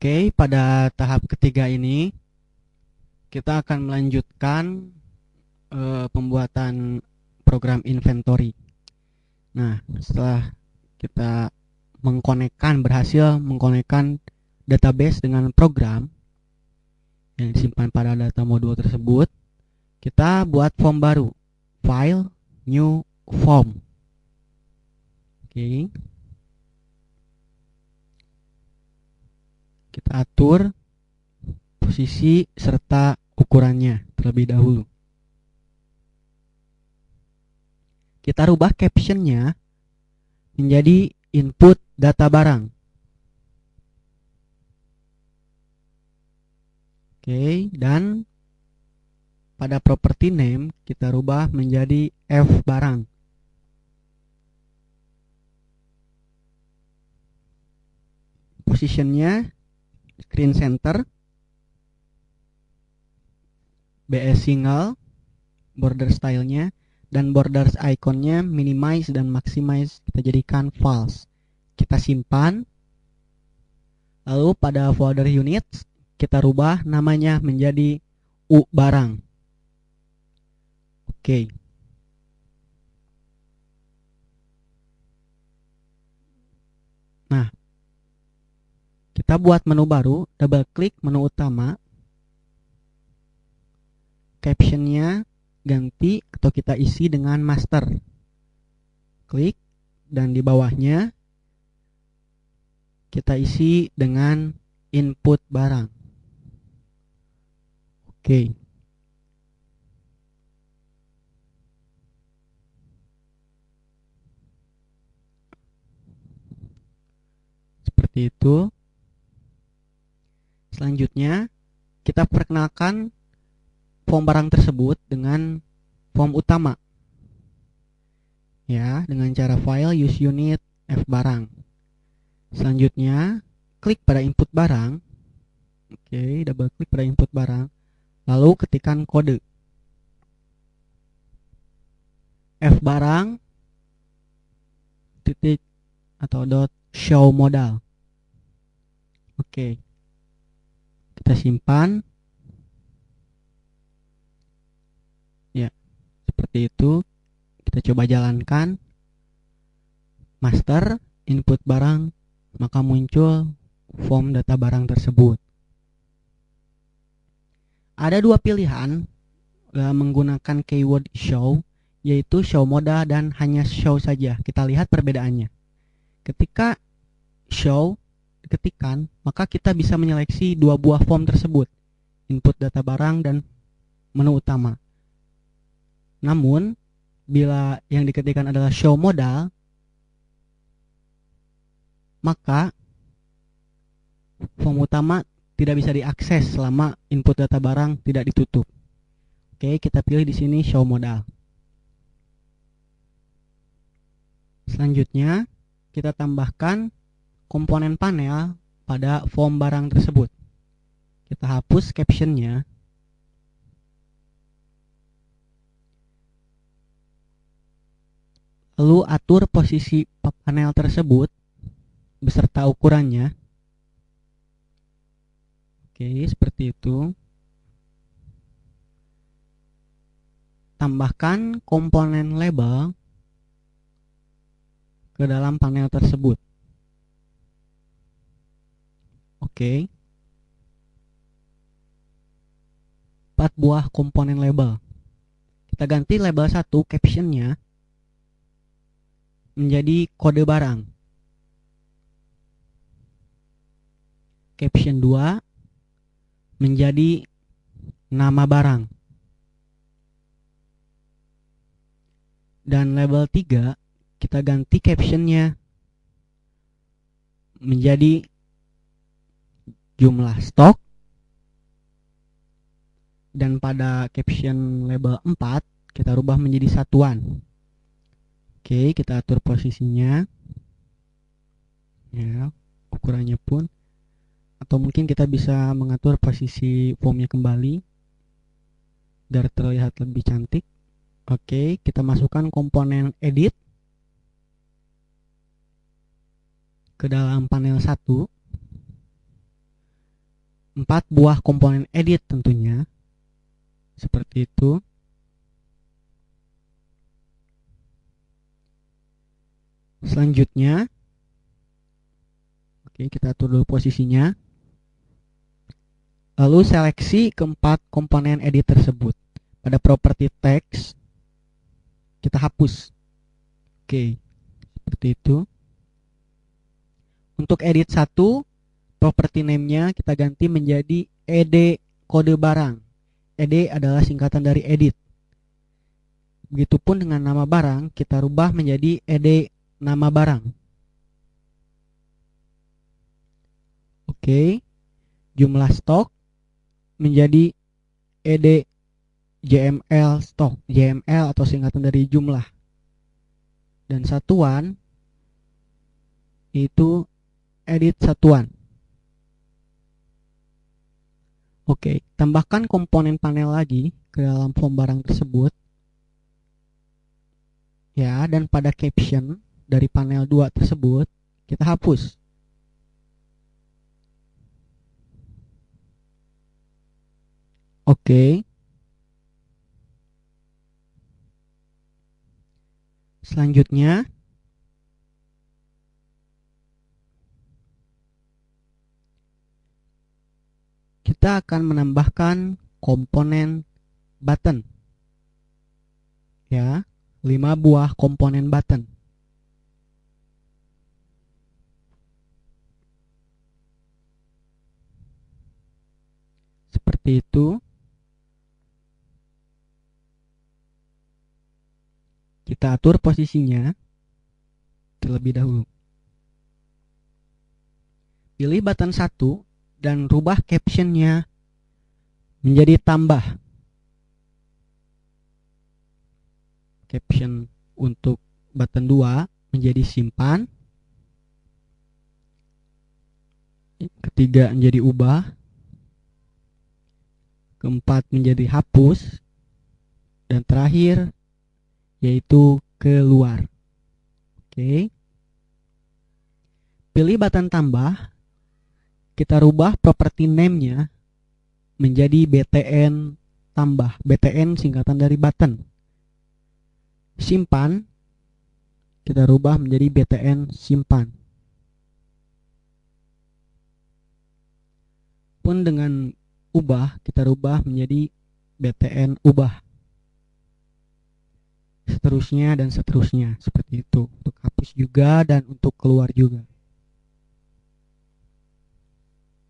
Oke, pada tahap ketiga ini kita akan melanjutkan pembuatan program inventory. Nah, setelah kita berhasil mengkonekkan database dengan program yang disimpan pada data modul tersebut, kita buat form baru, file new form. Oke. Kita atur posisi serta ukurannya terlebih dahulu. Kita rubah captionnya menjadi input data barang. Oke, dan pada property name kita rubah menjadi F barang. Positionnya screen center, BS single, border stylenya, dan borders iconnya minimize dan maximize kita jadikan false. Kita simpan. Lalu pada folder units kita rubah namanya menjadi U barang. Oke. Nah, kita buat menu baru, double klik menu utama, captionnya ganti atau kita isi dengan master. Klik, dan di bawahnya kita isi dengan input barang. Oke. Seperti itu. Selanjutnya kita perkenalkan form barang tersebut dengan form utama, ya, dengan cara file use unit F barang. Selanjutnya klik pada input barang. Oke, double klik pada input barang, lalu ketikkan kode F barang titik atau dot show modal. Oke, kita simpan. Ya, seperti itu. Kita coba jalankan master input barang, maka muncul form data barang tersebut. Ada dua pilihan dalam menggunakan keyword show, yaitu show modal dan hanya show saja. Kita lihat perbedaannya. Ketika show diketikkan, maka kita bisa menyeleksi dua buah form tersebut, input data barang dan menu utama. Namun, bila yang diketikkan adalah show modal, maka form utama tidak bisa diakses selama input data barang tidak ditutup. Oke, kita pilih di sini show modal. Selanjutnya, kita tambahkan komponen panel pada form barang tersebut. Kita hapus captionnya. Lalu atur posisi panel tersebut beserta ukurannya. Oke, seperti itu. Tambahkan komponen label ke dalam panel tersebut. Oke. 4 buah komponen label. Kita ganti label 1 captionnya menjadi kode barang. Caption 2 menjadi nama barang. Dan label 3 kita ganti captionnya menjadi jumlah stok. Dan pada caption label 4 kita rubah menjadi satuan. Oke, kita atur posisinya, ya, ukurannya pun, atau mungkin kita bisa mengatur posisi formnya kembali biar terlihat lebih cantik. Oke, kita masukkan komponen edit ke dalam panel 1. 4 buah komponen edit tentunya. Seperti itu. Selanjutnya, oke, kita atur dulu posisinya. Lalu seleksi keempat komponen edit tersebut. Pada properti text, kita hapus. Oke, seperti itu. Untuk edit 1, property name-nya kita ganti menjadi ed kode barang. Ed adalah singkatan dari edit. Begitupun dengan nama barang, kita rubah menjadi ed nama barang. Oke, jumlah stok menjadi ed JML stok, JML atau singkatan dari jumlah. Dan satuan itu edit satuan. Oke, tambahkan komponen panel lagi ke dalam form barang tersebut. Ya, dan pada caption dari panel 2 tersebut kita hapus. Oke. Selanjutnya, kita akan menambahkan komponen button. Ya, 5 buah komponen button. Seperti itu. Kita atur posisinya terlebih dahulu. Pilih button 1 dan rubah captionnya menjadi tambah. Caption untuk button 2 menjadi simpan. Ketiga menjadi ubah. Keempat menjadi hapus. Dan terakhir yaitu keluar. Oke. Pilih button tambah. Kita rubah property name-nya menjadi btn tambah. btn singkatan dari button. Simpan, kita rubah menjadi btn simpan. Pun dengan ubah, kita rubah menjadi btn ubah. Seterusnya dan seterusnya, seperti itu. Untuk hapus juga dan untuk keluar juga.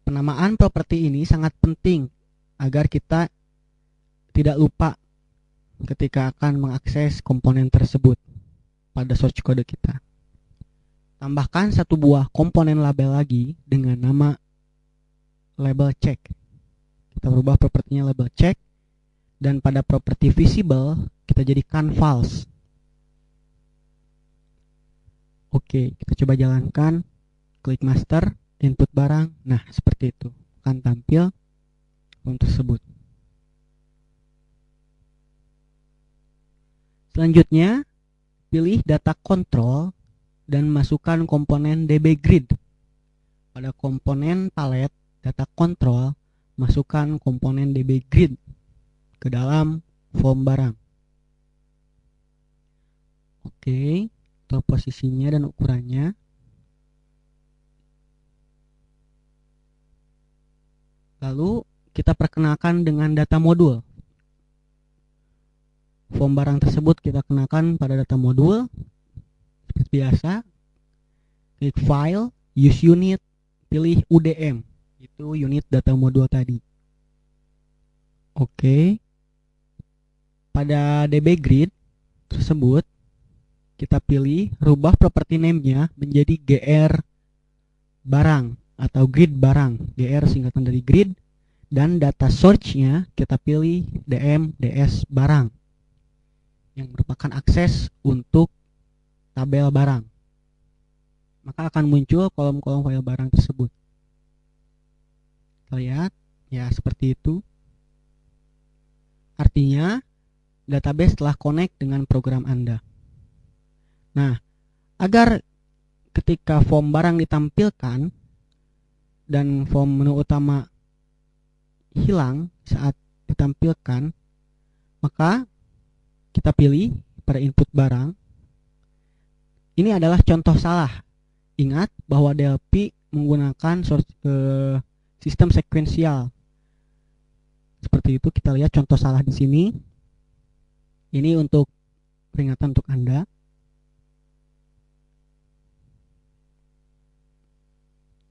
Penamaan properti ini sangat penting agar kita tidak lupa ketika akan mengakses komponen tersebut pada source code kita. Tambahkan 1 buah komponen label lagi dengan nama label check. Kita berubah propertinya label check, dan pada properti visible kita jadikan false. Oke, kita coba jalankan. Klik master, input barang. Nah, seperti itu akan tampil form tersebut. Selanjutnya, pilih data control dan masukkan komponen dbGrid. Pada komponen palet data control, masukkan komponen dbGrid ke dalam form barang. Oke, atur posisinya dan ukurannya. Lalu kita perkenalkan dengan data modul. Form barang tersebut kita kenakan pada data modul. Seperti biasa, klik file, use unit, pilih UDM. Itu unit data modul tadi. Oke. Pada dbGrid tersebut, kita pilih rubah property name-nya menjadi gr barang atau grid barang. Gr singkatan dari grid, dan data source-nya kita pilih dm ds barang yang merupakan akses untuk tabel barang. Maka akan muncul kolom-kolom file barang tersebut. Kita lihat ya, seperti itu. Artinya database telah connect dengan program Anda. Nah, agar ketika form barang ditampilkan dan form menu utama hilang saat ditampilkan, maka kita pilih pada input barang. Ini adalah contoh salah. Ingat bahwa DLP menggunakan sistem sekuensial. Seperti itu, kita lihat contoh salah di sini. Ini untuk peringatan untuk Anda.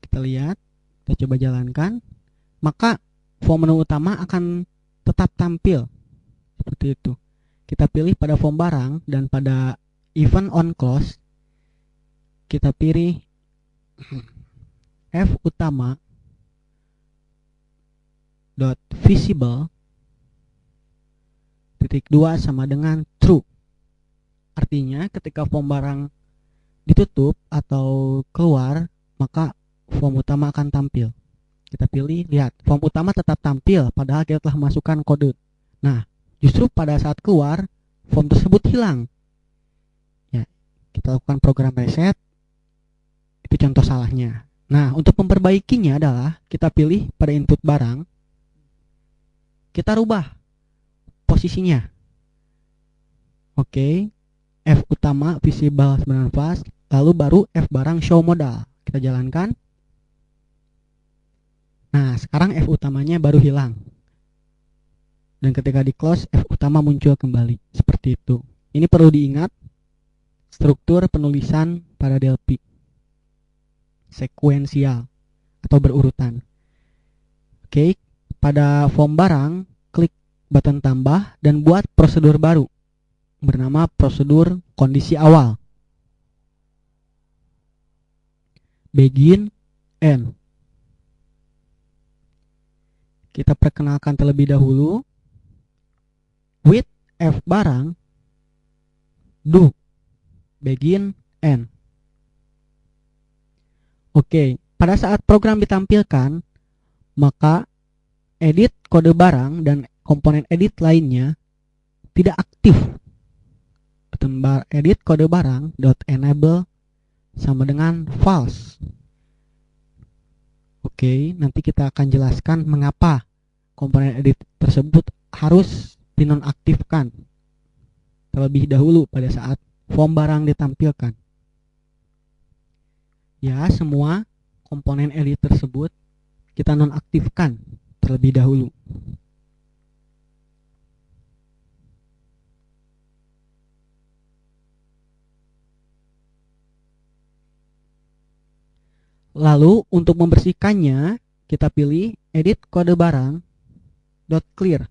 Kita lihat, kita coba jalankan, maka form menu utama akan tetap tampil seperti itu. Kita pilih pada form barang dan pada event on close kita pilih F utama dot visible titik 2 sama dengan true. Artinya ketika form barang ditutup atau keluar, maka form utama akan tampil. Kita pilih, lihat, form utama tetap tampil padahal kita telah masukkan kode. Nah, justru pada saat keluar, form tersebut hilang. Ya, kita lakukan program reset. Itu contoh salahnya. Nah, untuk memperbaikinya adalah kita pilih pada input barang, kita rubah posisinya. Oke, F utama visible 9 fast, lalu baru F barang show modal. Kita jalankan. Nah, sekarang F utamanya baru hilang. Dan ketika di close, F utama muncul kembali. Seperti itu. Ini perlu diingat struktur penulisan pada DLP. Sekuensial atau berurutan. Oke, pada form barang, klik button tambah dan buat prosedur baru bernama prosedur kondisi awal. Begin, end. Kita perkenalkan terlebih dahulu. With F barang, do, begin, end. Oke, pada saat program ditampilkan, maka edit kode barang dan komponen edit lainnya tidak aktif. Button bar edit kode barang dot enable sama dengan false. Oke, nanti kita akan jelaskan mengapa komponen edit tersebut harus dinonaktifkan terlebih dahulu pada saat form barang ditampilkan. Ya, semua komponen edit tersebut kita nonaktifkan terlebih dahulu. Lalu untuk membersihkannya, kita pilih edit kode barang dot clear.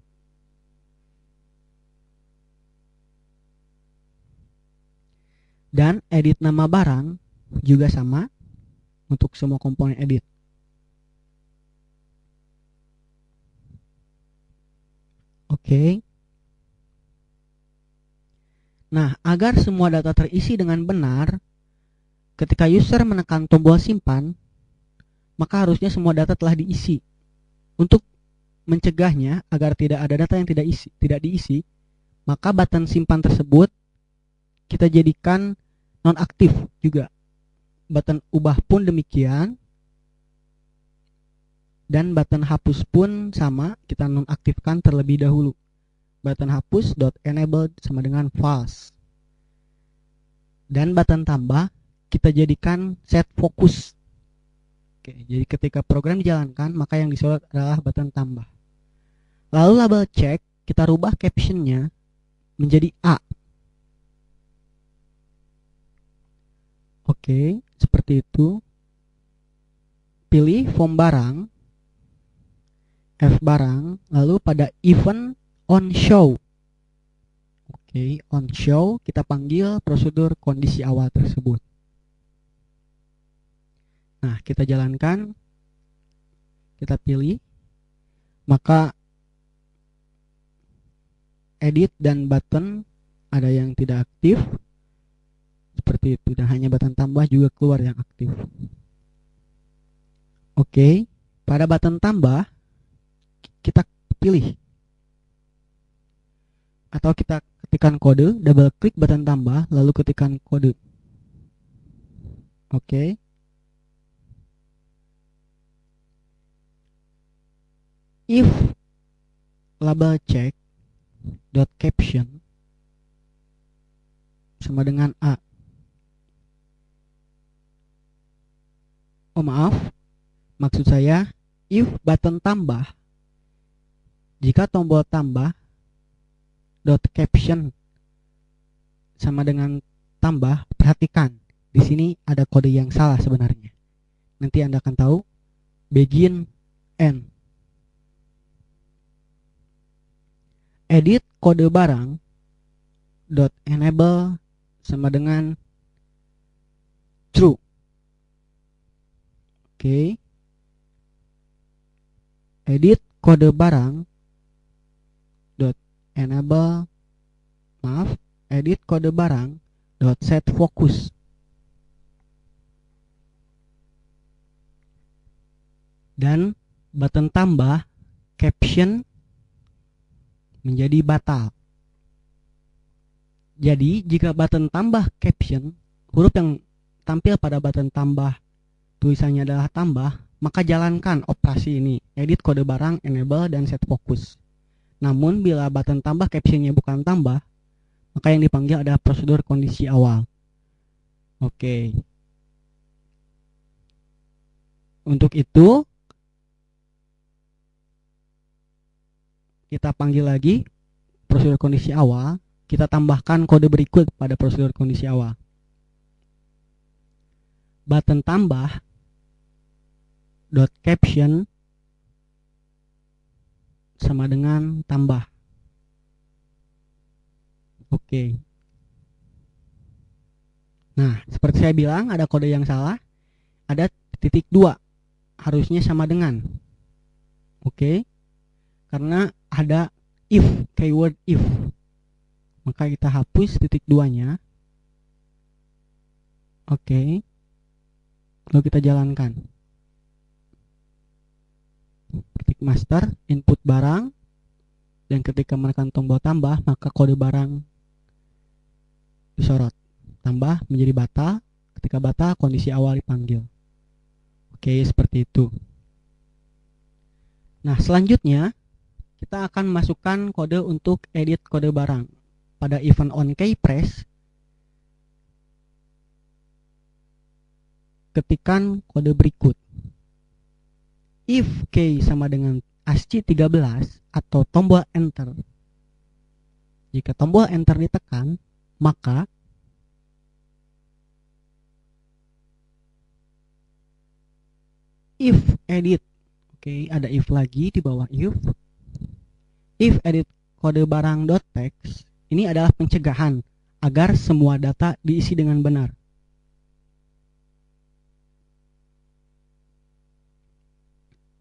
Dan edit nama barang juga sama untuk semua komponen edit. Oke. Nah, agar semua data terisi dengan benar, ketika user menekan tombol simpan, maka harusnya semua data telah diisi. Untuk mencegahnya agar tidak ada data yang tidak diisi, maka button simpan tersebut kita jadikan nonaktif juga. Button ubah pun demikian. Dan button hapus pun sama, kita nonaktifkan terlebih dahulu. Button hapus dot enable sama dengan false. Dan button tambah kita jadikan set fokus. Oke, jadi ketika program dijalankan, maka yang disorot adalah button tambah. Lalu label check kita rubah captionnya menjadi A. Oke, seperti itu. Pilih form barang, F barang, lalu pada event on show. Oke, on show kita panggil prosedur kondisi awal tersebut. Nah, kita jalankan, kita pilih, maka edit dan button ada yang tidak aktif, seperti itu, dan hanya button tambah juga keluar yang aktif. Oke, pada button tambah kita pilih atau kita ketikkan kode, double klik button tambah lalu ketikkan kode. Oke. if label check dot caption sama dengan A. Oh maaf, maksud saya if button tambah, jika tombol tambah dot caption sama dengan tambah, perhatikan di sini ada kode yang salah sebenarnya. Nanti Anda akan tahu. Begin end. Edit kode barang dot enable sama dengan true. Oke. Edit kode barang dot enable, maaf, edit kode barang dot set focus. Dan button tambah caption menjadi batal. Jadi jika button tambah caption, huruf yang tampil pada button tambah tulisannya adalah tambah, maka jalankan operasi ini, edit kode barang, enable, dan set focus. Namun bila button tambah captionnya bukan tambah, maka yang dipanggil adalah prosedur kondisi awal. Oke. Untuk itu kita panggil lagi prosedur kondisi awal, kita tambahkan kode berikut pada prosedur kondisi awal. Button tambah dot caption sama dengan tambah. Oke. Nah, seperti saya bilang ada kode yang salah, ada titik 2, harusnya sama dengan. Oke. Karena ada if, keyword if, maka kita hapus titik 2-nya. Oke. Lalu kita jalankan. Ketik master, input barang, dan ketika menekan tombol tambah, maka kode barang disorot. Tambah menjadi batal, ketika batal kondisi awal dipanggil. Oke, seperti itu. Nah, selanjutnya kita akan masukkan kode untuk edit kode barang. Pada event on key press, ketikkan kode berikut. If key sama dengan ASCII 13 atau tombol enter. Jika tombol enter ditekan, maka if edit. Oke, ada if lagi di bawah if edit kode barang .text, ini adalah pencegahan agar semua data diisi dengan benar.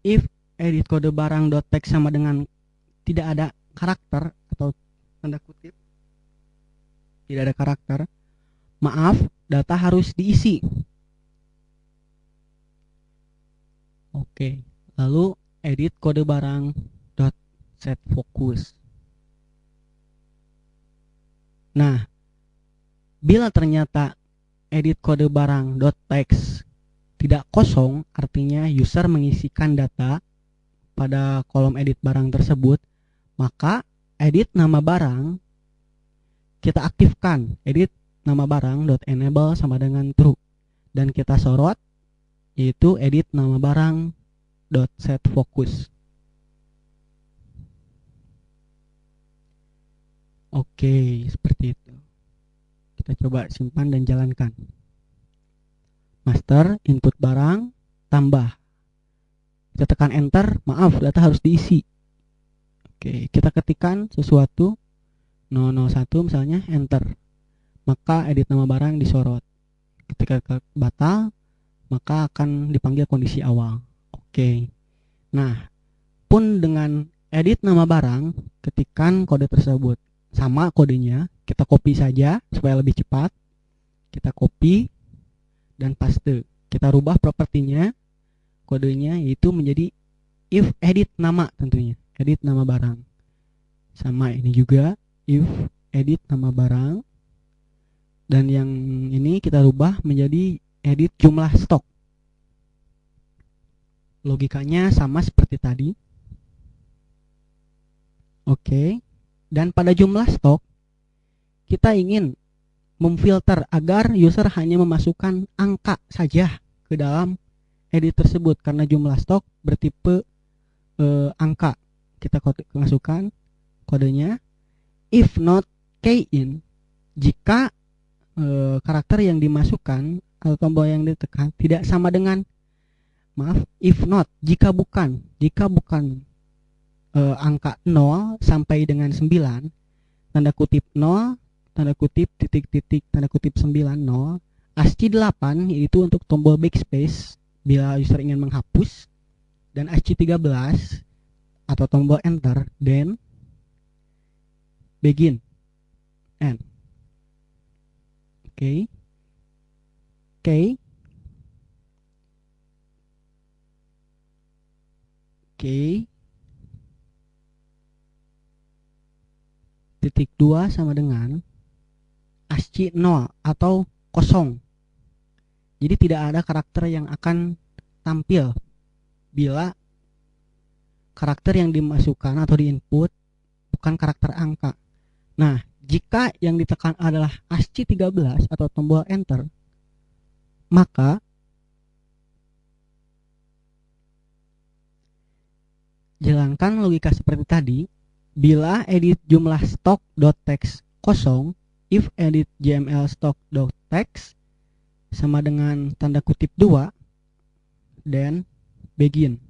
If edit kode barang .text sama dengan tidak ada karakter atau tanda kutip tidak ada karakter, maaf, data harus diisi. Oke, lalu edit kode barang set focus. Nah, bila ternyata edit kode barang .text tidak kosong, artinya user mengisikan data pada kolom edit barang tersebut, maka edit nama barang kita aktifkan, edit nama barang .enable sama dengan true, dan kita sorot yaitu edit nama barang .set focus. Oke, seperti itu. Kita coba simpan dan jalankan. Master, input barang, tambah. Kita tekan enter, maaf, data harus diisi. Oke, kita ketikkan sesuatu 001 misalnya, enter. Maka edit nama barang disorot. Ketika batal, maka akan dipanggil kondisi awal. Oke. Nah, pun dengan edit nama barang, ketikkan kode tersebut. Sama kodenya, kita copy saja supaya lebih cepat. Kita copy dan paste. Kita rubah propertinya, kodenya yaitu menjadi if edit nama tentunya, edit nama barang. Sama ini juga if edit nama barang, dan yang ini kita rubah menjadi edit jumlah stok. Logikanya sama seperti tadi. Oke. Dan pada jumlah stok, kita ingin memfilter agar user hanya memasukkan angka saja ke dalam edit tersebut karena jumlah stok bertipe angka. Kita masukkan kodenya if not key in, jika karakter yang dimasukkan atau tombol yang ditekan tidak sama dengan, if not, jika bukan angka 0 sampai dengan 9, tanda kutip 0, tanda kutip titik-titik, tanda kutip 9, 0, ASCII 8 yaitu untuk tombol backspace bila user ingin menghapus, dan ASCII 13 atau tombol enter, then begin, end. Oke. Titik 2 sama dengan ASCII 0 atau kosong. Jadi tidak ada karakter yang akan tampil bila karakter yang dimasukkan atau diinput bukan karakter angka. Nah, jika yang ditekan adalah ASCII 13 atau tombol enter, maka jalankan logika seperti tadi. Bila edit jumlah stock.text kosong, if edit jml stock.text sama dengan tanda kutip 2, then begin.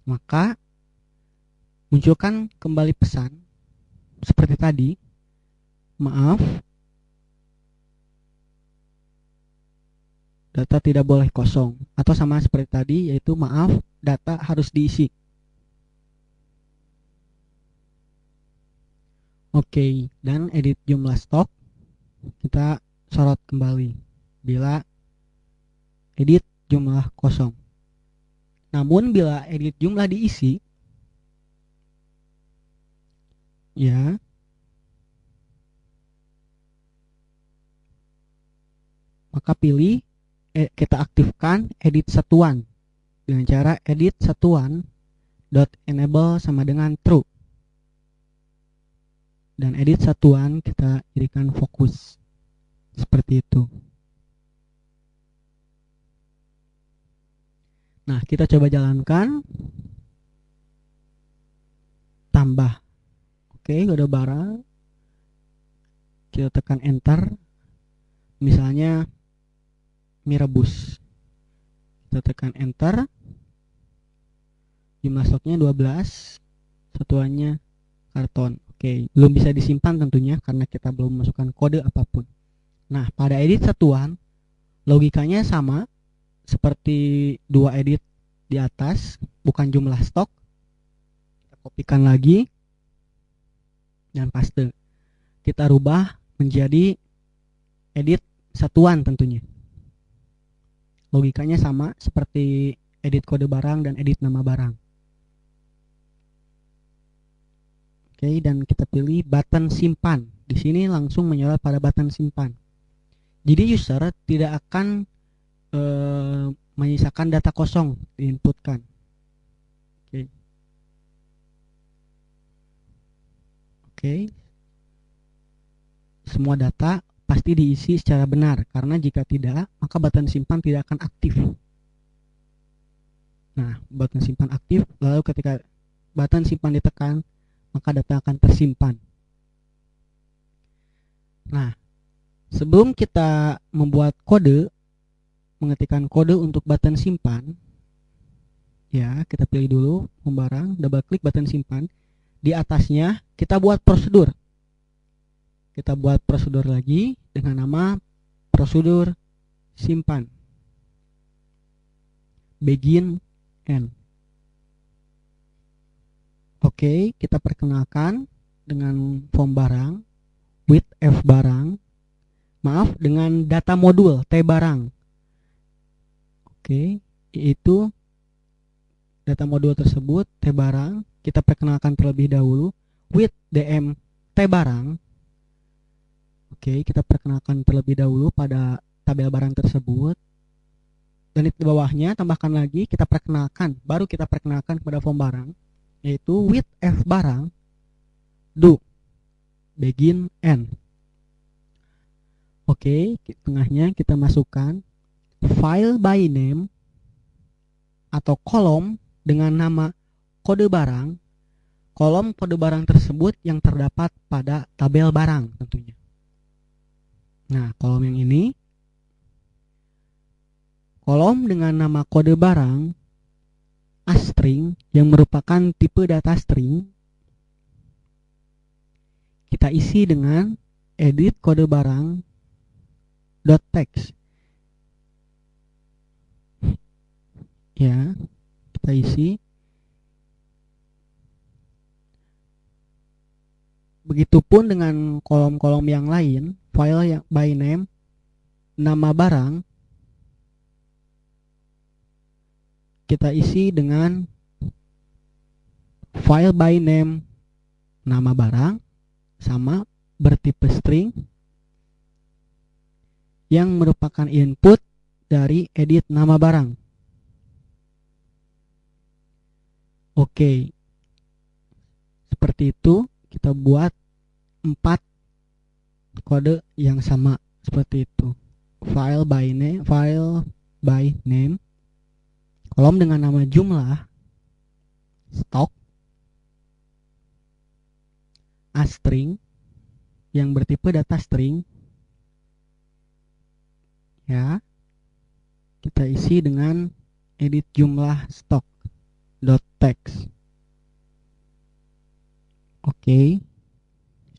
Maka munculkan kembali pesan seperti tadi, maaf, data tidak boleh kosong, atau sama seperti tadi, yaitu maaf, data harus diisi. Oke, dan edit jumlah stok kita sorot kembali bila edit jumlah kosong. Namun bila edit jumlah diisi, ya, maka pilih kita aktifkan edit satuan dengan cara edit satuan dot enable sama dengan true, dan edit satuan kita jadikan fokus seperti itu. Nah, kita coba jalankan. Tambah. Oke, kode barang. Kita tekan enter. Misalnya mie rebus. Kita tekan enter. Jumlah stoknya 12. Satuannya karton. Oke, belum bisa disimpan tentunya karena kita belum masukkan kode apapun. Nah, pada edit satuan logikanya sama seperti dua edit di atas, bukan jumlah stok. Kita kopikan lagi dan paste. Kita rubah menjadi edit satuan tentunya. Logikanya sama seperti edit kode barang dan edit nama barang. Oke, dan kita pilih button simpan. Di sini langsung menyorot pada button simpan. Jadi user tidak akan menyisakan data kosong diinputkan. Oke. Semua data pasti diisi secara benar, karena jika tidak, maka button simpan tidak akan aktif. Nah, button simpan aktif, lalu ketika button simpan ditekan, maka data akan tersimpan. Nah, sebelum kita membuat kode, mengetikkan kode untuk button simpan, ya, kita pilih dulu barang, double klik button simpan. Di atasnya kita buat prosedur. Kita buat prosedur lagi dengan nama prosedur simpan. Begin, end. Oke, kita perkenalkan dengan form barang, with F barang, maaf, dengan data modul T barang. Oke, yaitu data modul tersebut T barang kita perkenalkan terlebih dahulu with DM T barang. Oke, kita perkenalkan terlebih dahulu pada tabel barang tersebut. Dan di bawahnya tambahkan lagi kita perkenalkan, baru kita perkenalkan kepada form barang, yaitu with f barang do begin end. Oke, tengahnya kita masukkan file by name atau kolom dengan nama kode barang. Kolom kode barang tersebut yang terdapat pada tabel barang tentunya. Nah, kolom yang ini, kolom dengan nama kode barang astring yang merupakan tipe data string, kita isi dengan edit kode barang .text. Ya, kita isi. Begitupun dengan kolom-kolom yang lain, file yang by name, nama barang, kita isi dengan file by name, nama barang, sama bertipe string, yang merupakan input dari edit nama barang. Oke, seperti itu kita buat 4 kode yang sama seperti itu. File by name, kolom dengan nama jumlah, stok, astring yang bertipe data string, ya, kita isi dengan edit jumlah stok .text. Oke.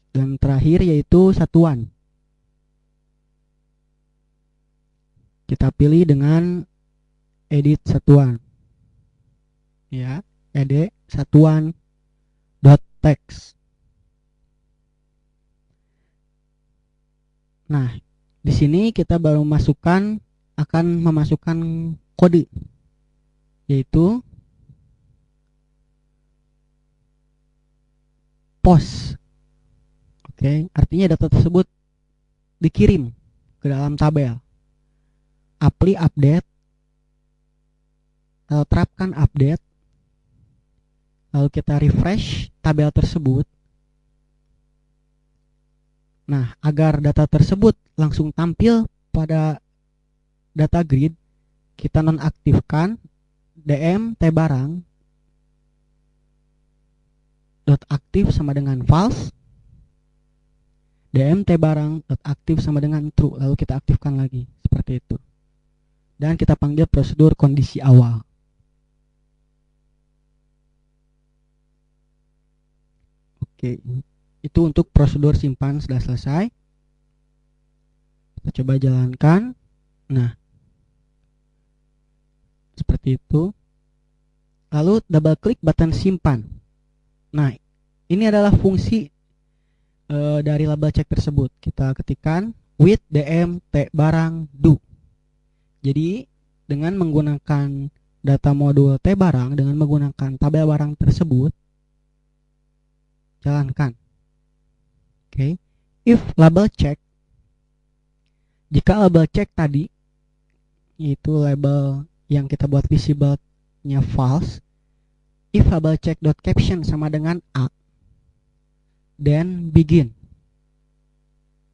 Dan terakhir yaitu satuan. Kita pilih dengan edit satuan. Ya, edit satuan .text. Nah, di sini kita baru akan memasukkan kode, yaitu post. Oke, artinya data tersebut dikirim ke dalam tabel. Apply update, lalu terapkan update, lalu kita refresh tabel tersebut. Nah, agar data tersebut langsung tampil pada data grid, kita nonaktifkan dm t barang .aktif sama dengan false, dm t barang .aktif sama dengan true, lalu kita aktifkan lagi seperti itu. Dan kita panggil prosedur kondisi awal. Oke, itu untuk prosedur simpan sudah selesai. Kita coba jalankan. Nah, seperti itu. Lalu double klik button simpan. Nah, ini adalah fungsi dari label check tersebut. Kita ketikkan with dm t barang do. Jadi dengan menggunakan data modul t barang, dengan menggunakan tabel barang tersebut, jalankan. Oke, if label check, jika label check tadi, yaitu label yang kita buat visible-nya false, if label check.caption sama dengan A, then begin.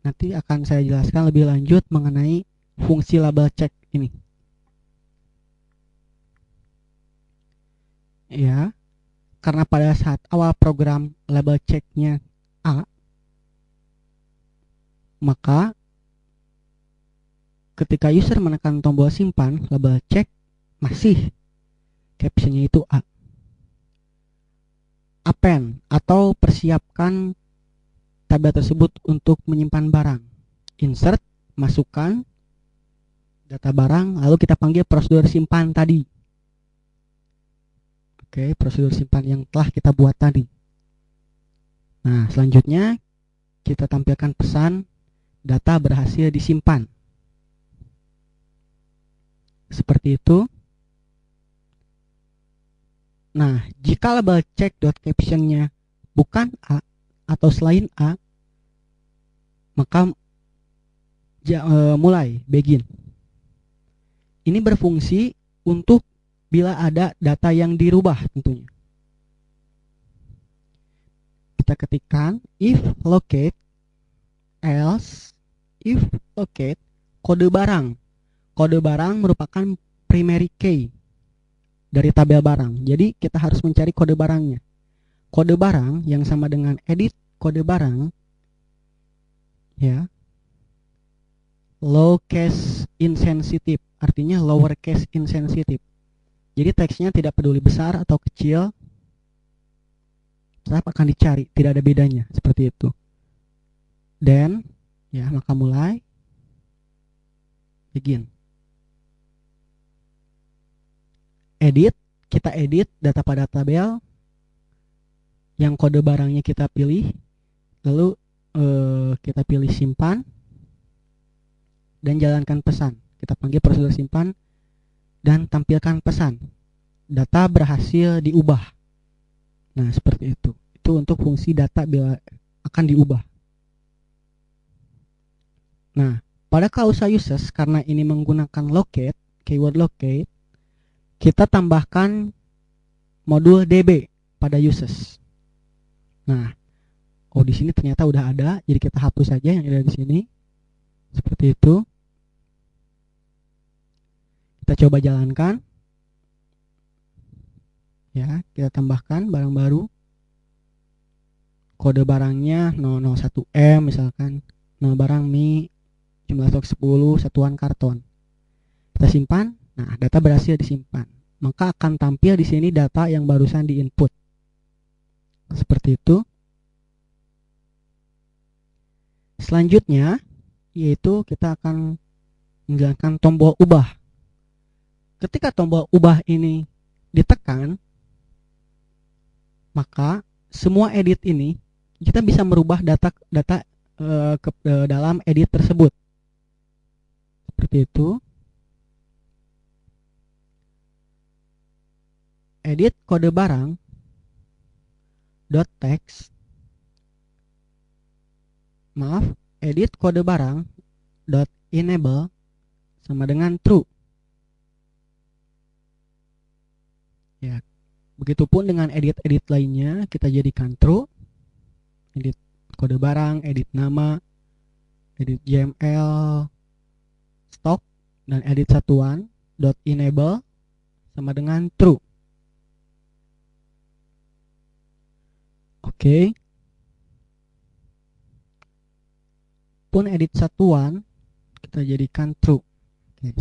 Nanti akan saya jelaskan lebih lanjut mengenai fungsi label check ini. Ya, karena pada saat awal program label check-nya A, maka ketika user menekan tombol simpan, label check masih captionnya itu A. Append atau persiapkan tabel tersebut untuk menyimpan barang. Insert, masukkan data barang, lalu kita panggil prosedur simpan tadi. Oke, prosedur simpan yang telah kita buat tadi. Nah, selanjutnya kita tampilkan pesan data berhasil disimpan. Seperti itu. Nah, jika label check.captionnya bukan A atau selain A, maka mulai begin. Ini berfungsi untuk bila ada data yang dirubah tentunya. kita ketikkan if locate, else if locate kode barang. Kode barang merupakan primary key dari tabel barang. Jadi kita harus mencari kode barangnya. Kode barang yang sama dengan edit kode barang, ya, low case insensitive, artinya lower case insensitive. Jadi teksnya tidak peduli besar atau kecil, tetap akan dicari, tidak ada bedanya, seperti itu. Then, ya, maka mulai, begin. Edit, kita edit data pada tabel yang kode barangnya kita pilih, lalu kita pilih simpan dan jalankan pesan. Kita panggil prosedur simpan dan tampilkan pesan. Data berhasil diubah. Nah, seperti itu. Itu untuk fungsi data bila akan diubah. Nah, pada klausa uses, karena ini menggunakan locate, keyword locate, kita tambahkan modul db pada uses. Nah, oh, di sini ternyata udah ada, jadi kita hapus saja yang ada di sini. Seperti itu. Kita coba jalankan. Ya, kita tambahkan barang baru. Kode barangnya 001M misalkan. Nama barang mie, jumlah stok 10, satuan karton. Kita simpan. Nah, data berhasil disimpan. Maka akan tampil di sini data yang barusan di input. Seperti itu. Selanjutnya, yaitu kita akan menggunakan tombol ubah. Ketika tombol ubah ini ditekan, maka semua edit ini kita bisa merubah data ke dalam edit tersebut. Seperti itu. Edit kode barang .text, maaf, edit kode barang .enable sama dengan true. Ya, begitupun dengan edit-edit lainnya kita jadikan true. Edit kode barang, edit nama, edit JML, stock, dan edit satuan .enable sama dengan true. Oke. Pun edit satuan kita jadikan true. Oke.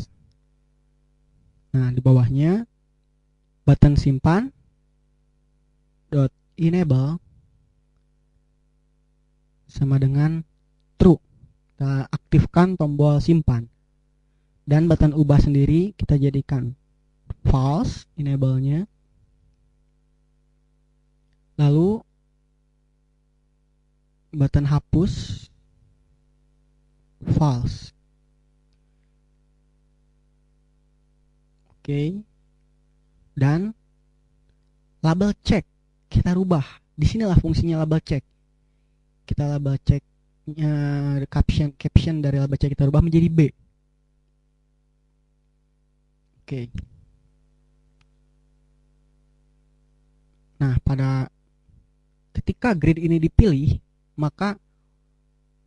Nah, di bawahnya button simpan .enable sama dengan true. Kita aktifkan tombol simpan. Dan button ubah sendiri kita jadikan false, enable-nya. Lalu button hapus false. Oke. Dan label check kita rubah. Disinilah fungsinya label check. Kita label checknya caption dari label check kita rubah menjadi B. Oke. Nah, pada ketika grid ini dipilih, maka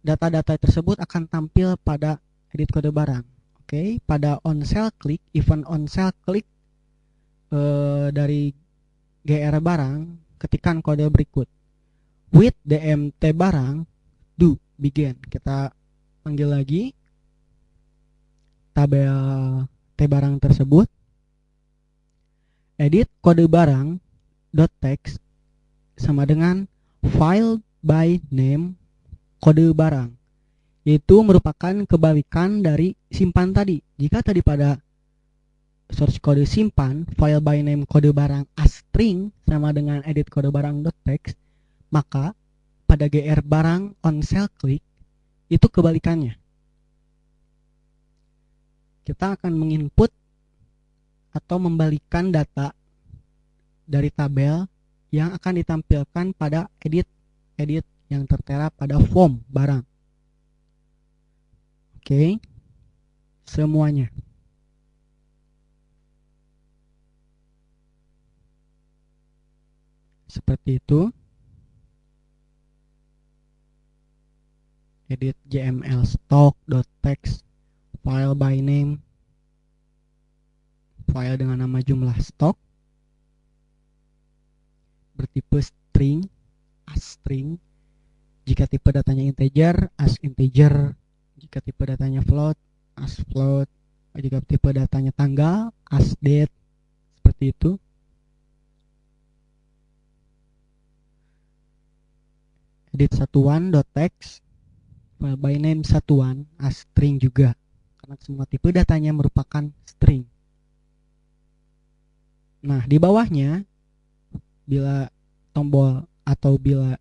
data-data tersebut akan tampil pada edit kode barang. Oke, pada on cell click, event on cell click dari GR barang, ketikkan kode berikut. With DMT barang, do begin. Kita panggil lagi tabel T barang tersebut. Edit kode barang .text sama dengan file by name kode barang, yaitu merupakan kebalikan dari simpan tadi. Jika tadi pada source kode simpan file by name kode barang string sama dengan edit kode barang .text, maka pada GR barang on cell click itu kebalikannya. Kita akan menginput atau membalikan data dari tabel yang akan ditampilkan pada edit yang tertera pada form barang. Oke, semuanya. Seperti itu. edit jml stock.txt file by name, file dengan nama jumlah stok bertipe string, as string. Jika tipe datanya integer, as integer. Jika tipe datanya float, as float. Jika tipe datanya tanggal, as date. Seperti itu. Edit satuan.txt file by name satuan, as string juga, karena semua tipe datanya merupakan string. Nah, di bawahnya bila tombol atau bila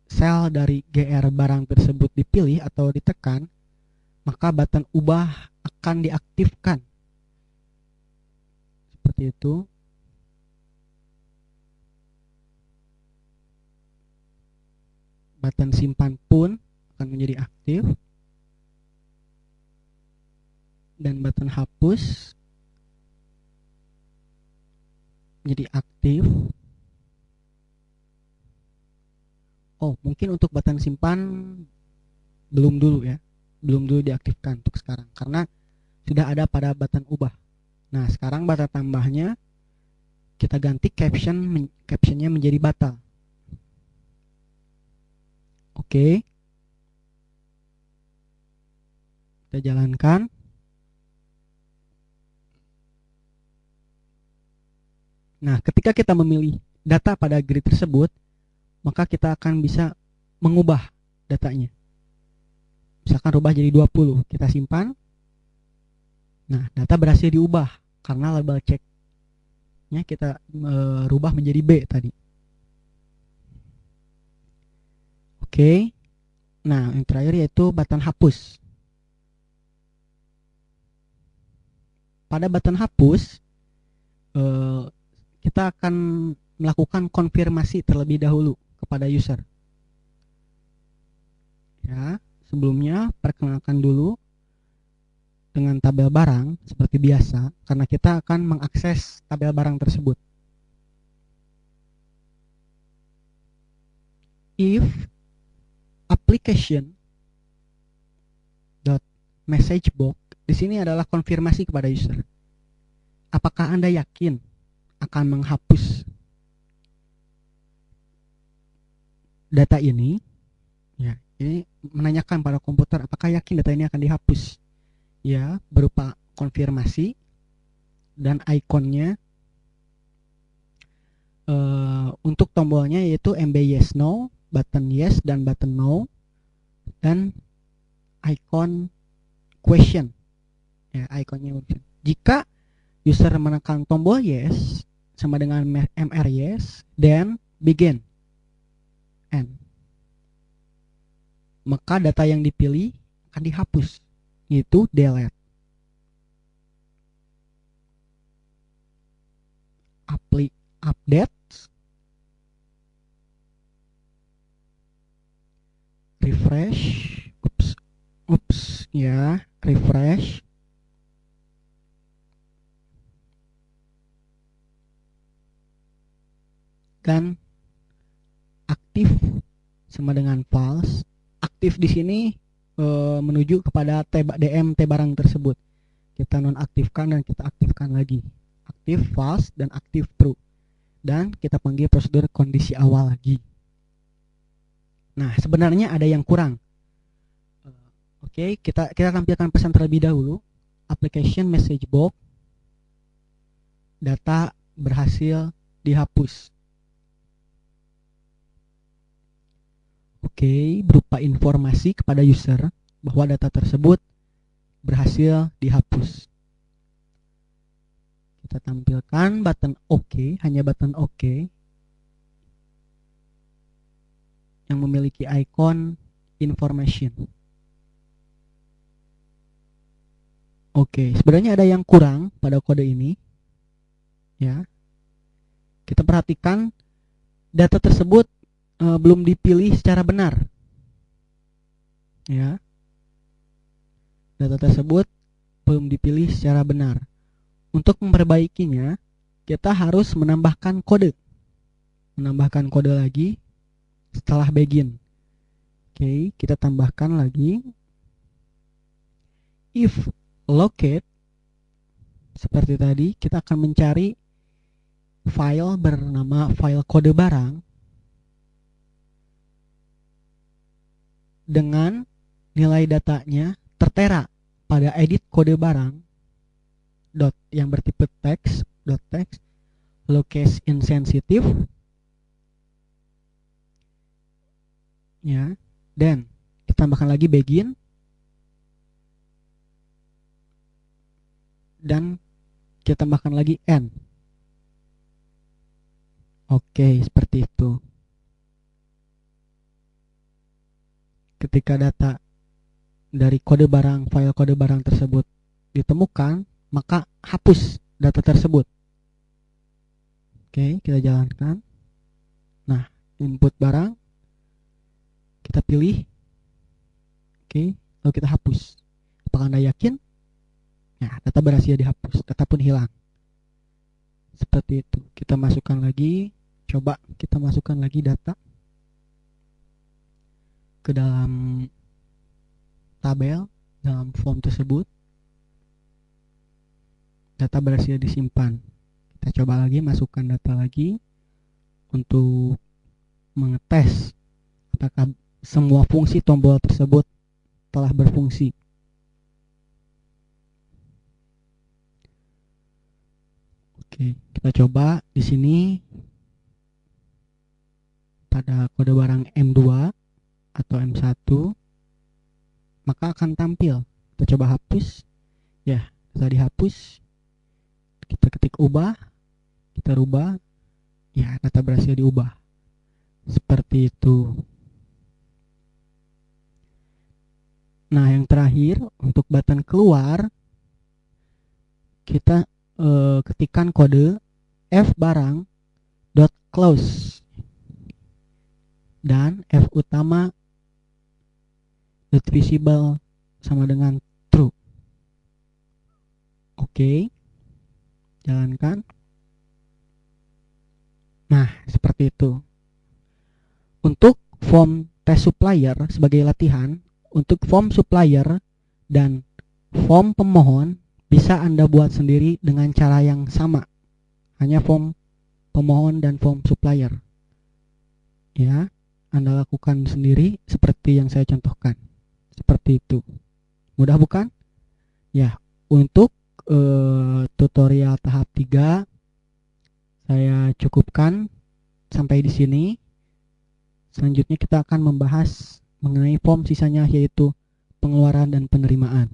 sel dari GR barang tersebut dipilih atau ditekan, maka button ubah akan diaktifkan. Seperti itu. Button simpan pun akan menjadi aktif. Dan button hapus menjadi aktif. Oh, mungkin untuk button simpan belum dulu ya. Belum dulu diaktifkan untuk sekarang karena sudah ada pada button ubah. Nah, sekarang button tambahnya kita ganti captionnya menjadi batal. Oke. Kita jalankan. Nah, ketika kita memilih data pada grid tersebut, maka kita akan bisa mengubah datanya. Misalkan rubah jadi 20, kita simpan. Nah, data berhasil diubah karena label checknya kita rubah menjadi B tadi. Oke. Nah, yang terakhir yaitu button hapus. Pada button hapus, kita akan melakukan konfirmasi terlebih dahulu kepada user. Ya, sebelumnya perkenalkan dulu dengan tabel barang seperti biasa, karena kita akan mengakses tabel barang tersebut. If application dot message box, di sini adalah konfirmasi kepada user. Apakah Anda yakin akan menghapus data ini? Ya, ini menanyakan pada komputer apakah yakin data ini akan dihapus. Ya, berupa konfirmasi dan ikonnya. Untuk tombolnya yaitu MB yes no, button yes dan button no, dan icon question. Ya, ikonnya. Jika user menekan tombol yes sama dengan MR yes, then begin end, maka data yang dipilih akan dihapus, yaitu delete. Update, refresh, ya, refresh, dan aktif sama dengan false. Aktif di sini menuju kepada DM T barang tersebut. Kita nonaktifkan dan kita aktifkan lagi. Aktif, false, dan aktif true. Dan kita panggil prosedur kondisi awal lagi. Nah, sebenarnya ada yang kurang. Oke, kita tampilkan pesan terlebih dahulu. Application message box, data berhasil dihapus. Oke, berupa informasi kepada user bahwa data tersebut berhasil dihapus. Kita tampilkan button OK, hanya button OK yang memiliki ikon information. Oke, sebenarnya ada yang kurang pada kode ini. Ya. Kita perhatikan data tersebut belum dipilih secara benar. Ya. Data tersebut belum dipilih secara benar. Untuk memperbaikinya, kita harus menambahkan kode. Menambahkan kode lagi setelah begin. Oke, kita tambahkan lagi if locate. Seperti tadi, kita akan mencari file bernama file kode barang dengan nilai datanya tertera pada edit kode barang dot yang bertipe text dot text location insensitive ya, dan kita tambahkan lagi begin dan kita tambahkan lagi end. Oke, seperti itu. Ketika data dari kode barang, file kode barang tersebut ditemukan, maka hapus data tersebut. Oke, kita jalankan. Nah, input barang kita pilih. Oke, lalu kita hapus. Apakah Anda yakin? Nah, data berhasil dihapus, data pun hilang. Seperti itu. Kita masukkan lagi, coba kita masukkan lagi data ke dalam tabel, dalam form tersebut. Data berhasil disimpan. Kita coba lagi, masukkan data lagi untuk mengetes apakah semua fungsi tombol tersebut telah berfungsi. Oke, kita coba di sini pada kode barang M2 atau M1, maka akan tampil. Kita coba hapus. Ya, sudah dihapus. Kita ketik ubah, kita rubah. Ya, data berhasil diubah. Seperti itu. Nah, yang terakhir untuk button keluar, kita ketikkan kode f barang dot close dan f utama dot visible sama dengan true. Oke, jalankan. Nah, seperti itu. Untuk form test supplier sebagai latihan, untuk form supplier dan form pemohon bisa Anda buat sendiri dengan cara yang sama. Hanya form pemohon dan form supplier. Ya, Anda lakukan sendiri seperti yang saya contohkan. Seperti itu. Mudah bukan? Ya, untuk tutorial tahap 3 saya cukupkan sampai di sini. Selanjutnya kita akan membahas mengenai form sisanya, yaitu pengeluaran dan penerimaan.